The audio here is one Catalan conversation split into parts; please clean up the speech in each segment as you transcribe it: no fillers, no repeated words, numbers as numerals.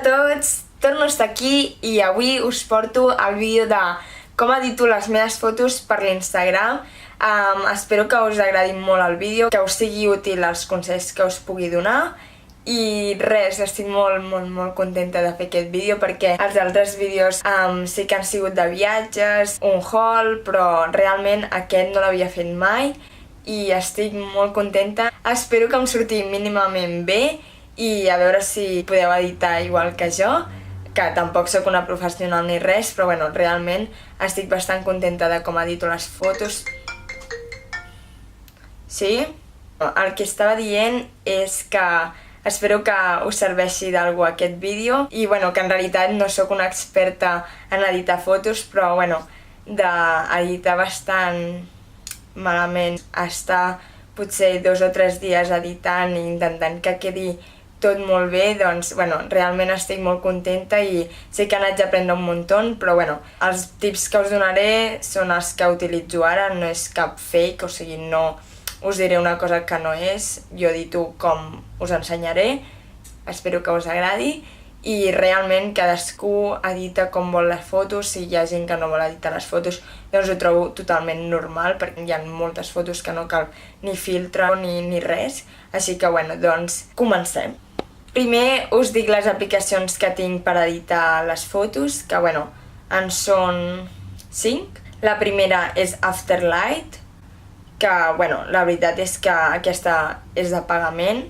tots, torno a estar aquí i avui us porto el vídeo de com edito les meves fotos per l'Instagram. Espero que us agradi molt el vídeo, que us sigui útil els consells que us pugui donar. I res, estic molt contenta de fer aquest vídeo perquè els altres vídeos sí que han sigut de viatges, un haul, però realment aquest no l'havia fet mai i estic molt contenta. Espero que em surti mínimament bé i a veure si podeu editar igual que jo, que tampoc sóc una professional ni res, però bueno, realment estic bastant contenta de com edito les fotos. Sí? El que estava dient és que espero que us serveixi d'algú aquest vídeo i bueno, que en realitat no sóc una experta en editar fotos, però bueno, d'editar bastant malament, estar potser 2 o 3 dies editant i intentant que quedi tot molt bé, doncs bueno, realment estic molt contenta i sé que n'haig d'aprendre un muntó, però bueno, els tips que us donaré són els que utilitzo ara, no és cap fake, o sigui, no us diré una cosa que no és, jo edito com us ensenyaré, espero que us agradi i realment cadascú edita com vol les fotos. Si hi ha gent que no vol editar les fotos, doncs ho trobo totalment normal perquè hi ha moltes fotos que no cal ni filtre ni res, així que bueno, doncs comencem. Primer us dic les aplicacions que tinc per editar les fotos, que bueno, en són 5. La primera és Afterlight, que bueno, la veritat és que aquesta és de pagament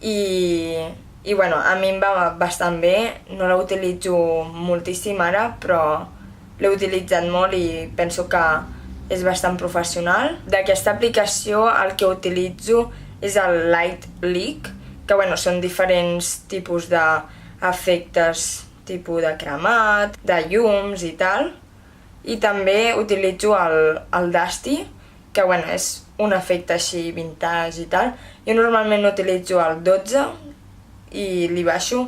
i bueno, a mi em va bastant bé, no la utilitzo moltíssim ara, però l'he utilitzat molt i penso que és bastant professional. D'aquesta aplicació el que utilitzo és el Light Leak, que bueno, són diferents tipus d'efectes, tipus de cremat, de llums i tal. I també utilitzo el Dusty, que bueno, és un efecte així vintage i tal. Jo normalment utilitzo el 12 i li baixo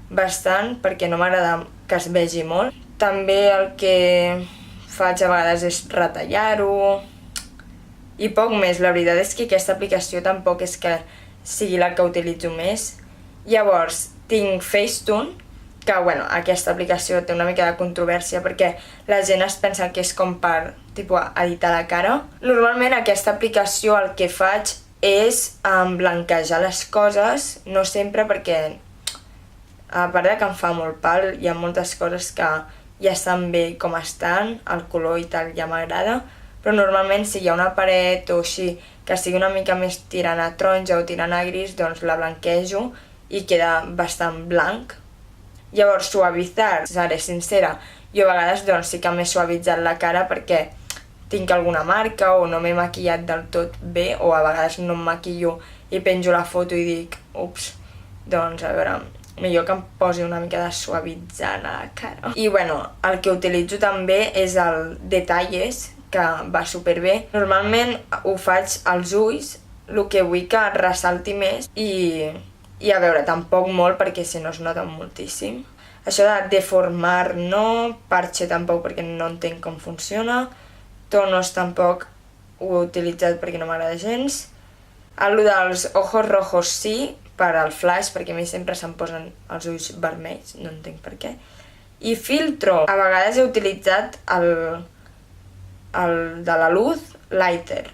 bastant perquè no m'agrada que es vegi molt. També el que faig a vegades és retallar-ho i poc més. La veritat és que aquesta aplicació tampoc és que sigui la que utilitzo més. Llavors tinc Facetune, que bueno, aquesta aplicació té una mica de controvèrsia perquè la gent es pensa que és com per editar la cara. Normalment aquesta aplicació el que faig és blanquejar les coses, no sempre perquè a part de que em fa molt pal, hi ha moltes coses que ja estan bé com estan, el color i tal ja m'agrada, però normalment si hi ha una paret o així que sigui una mica més tirant a taronja o tirant a gris, doncs la blanquejo i queda bastant blanc. Llavors suavitzar, seré sincera, jo a vegades doncs sí que m'he suavitzat la cara perquè tinc alguna marca o no m'he maquillat del tot bé, o a vegades no em maquillo i penjo la foto i dic, ups, doncs a veure, millor que em posi una mica de suavitzant a la cara. I bueno, el que utilitzo també és el Detalles, que va superbé. Normalment ho faig als ulls, el que vull que ressalti més i a veure, tampoc molt perquè si no es nota moltíssim. Això de deformar no, parche tampoc perquè no entenc com funciona, tonos tampoc ho he utilitzat perquè no m'agrada gens. El dels ojos rojos sí, per al flash, perquè a mi sempre se'm posen els ulls vermells, no entenc per què. I filtro, a vegades he utilitzat el de la luz lighter,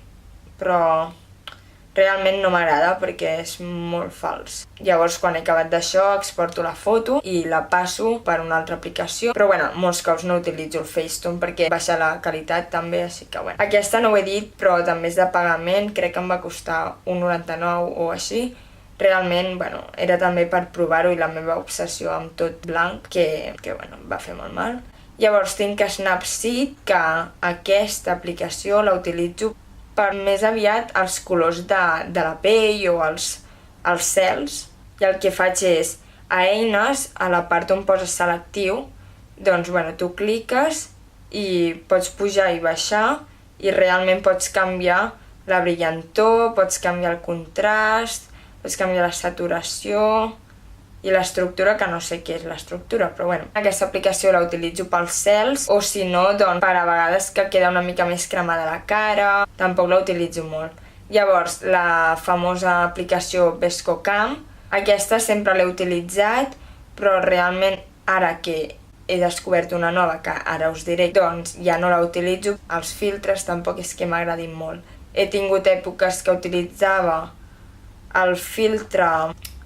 però realment no m'agrada perquè és molt fals. Llavors quan he acabat d'això exporto la foto i la passo per una altra aplicació, però bueno, molts cops no utilitzo el Facetune perquè baixa la qualitat també, així que bueno. Aquesta no ho he dit, però també és de pagament, crec que em va costar 1,99 o així. Realment, bueno, era també per provar-ho i la meva obsessió amb tot blanc, que bueno, em va fer molt mal. Llavors tinc Snapseed, que aquesta aplicació la utilitzo per més aviat els colors de la pell o els cels, i el que faig és, a eines, a la part on poses selectiu, doncs bueno, tu cliques i pots pujar i baixar i realment pots canviar la brillantor, pots canviar el contrast, pots canviar la saturació i l'estructura, que no sé què és l'estructura, però bueno. Aquesta aplicació la utilitzo pels cels, o si no, doncs per a vegades que queda una mica més cremada la cara, tampoc la utilitzo molt. Llavors, la famosa aplicació VSCO Cam, aquesta sempre l'he utilitzat però realment ara que he descobert una nova, que ara us diré, doncs ja no la utilitzo. Els filtres tampoc és que m'agradin molt. He tingut èpoques que utilitzava el filtre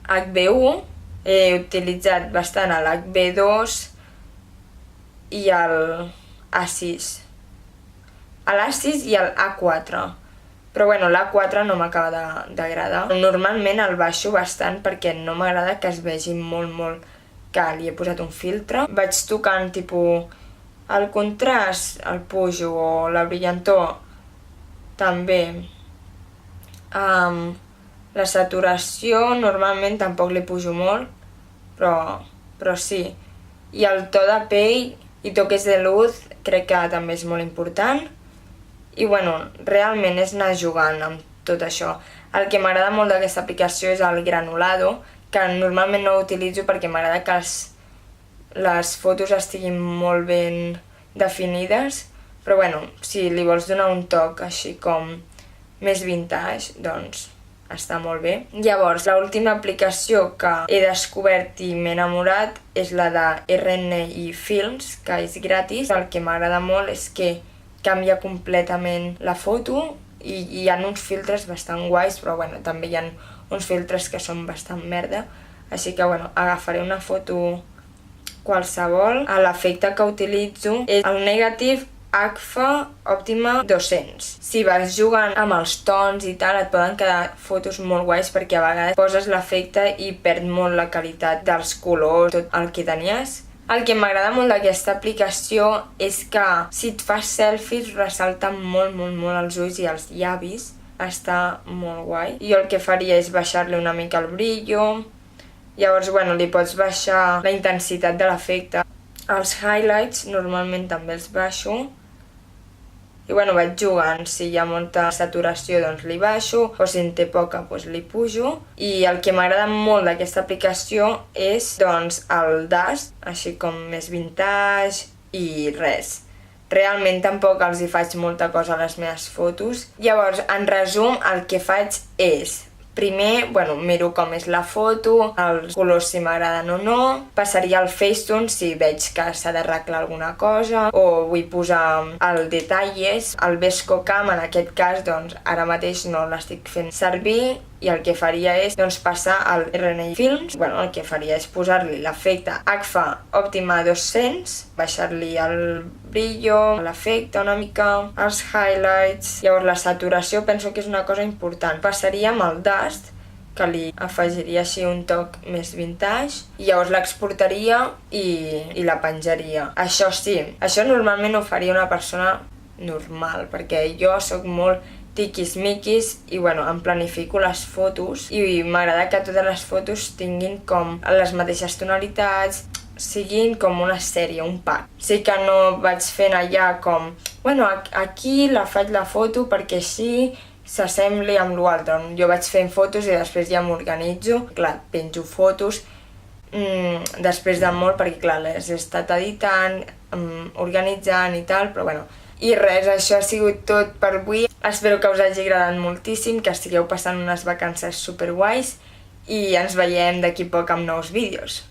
HB1, he utilitzat bastant l'HB2 i l'A6. L'A6 i l'A4. Però bueno, l'A4 no m'acaba d'agradar. Normalment el baixo bastant perquè no m'agrada que es vegi molt que li he posat un filtre. Vaig tocant tipus el contrast, el pujo, o la brillantor també. La saturació normalment tampoc li pujo molt, però sí. I el to de pell i toques de luz crec que també és molt important. I bueno, realment és anar jugant amb tot això. El que m'agrada molt d'aquesta aplicació és el granulado, que normalment no ho utilitzo perquè m'agrada que les fotos estiguin molt ben definides, però bueno, si li vols donar un toc així com més vintage, doncs està molt bé. Llavors, l'última aplicació que he descobert i m'he enamorat és la de RNI Films, que és gratis. El que m'agrada molt és que canvia completament la foto i hi ha uns filtres bastant guais, però bueno, també hi ha uns filtres que són bastant merda, així que bueno, agafaré una foto qualsevol. L'efecte que utilitzo és el Negative Agfa Optima 200. Si vas jugant amb els tons i tal, et poden quedar fotos molt guais perquè a vegades poses l'efecte i perd molt la qualitat dels colors, tot el que tenies. El que m'agrada molt d'aquesta aplicació és que si et fas selfies ressalta molt els ulls i els llavis. Està molt guai. Jo el que faria és baixar-li una mica el brillo. Llavors, bueno, li pots baixar la intensitat de l'efecte. Els highlights normalment també els baixo. I bueno, vaig jugant, si hi ha molta saturació doncs li baixo, o si en té poca doncs li pujo. I el que m'agrada molt d'aquesta aplicació és doncs el dust, així com més vintage i res. Realment tampoc els hi faig molta cosa a les meves fotos. Llavors, en resum, el que faig és primer, bueno, miro com és la foto, els colors si m'agraden o no, passaria al Facetune si veig que s'ha d'arreglar alguna cosa, o vull posar el detalles. El VSCOcam, en aquest cas, doncs ara mateix no l'estic fent servir, i el que faria és doncs, passar al RNI Films. Bueno, el que faria és posar-li l'efecte Agfa Optima 200, baixar-li el brillo, l'efecte una mica, els highlights. Llavors la saturació penso que és una cosa important. Passaria amb el dust, que li afegiria així un toc més vintage, i llavors l'exportaria i la penjaria. Això sí, això normalment ho faria una persona normal, perquè jo sóc molt tiquis-miquis i bueno, em planifico les fotos i m'agrada que totes les fotos tinguin com les mateixes tonalitats, siguin com una sèrie, un pack. Sí que no vaig fent allà com, bueno, aquí la faig la foto perquè així s'assembli amb l'altre. Jo vaig fent fotos i després ja m'organitzo. Clar, penjo fotos després de molt perquè clar, les he estat editant, organitzant i tal, però bueno. I res, això ha sigut tot per avui. Espero que us hagi agradat moltíssim, que estigueu passant unes vacances superguais i ens veiem d'aquí poc amb nous vídeos.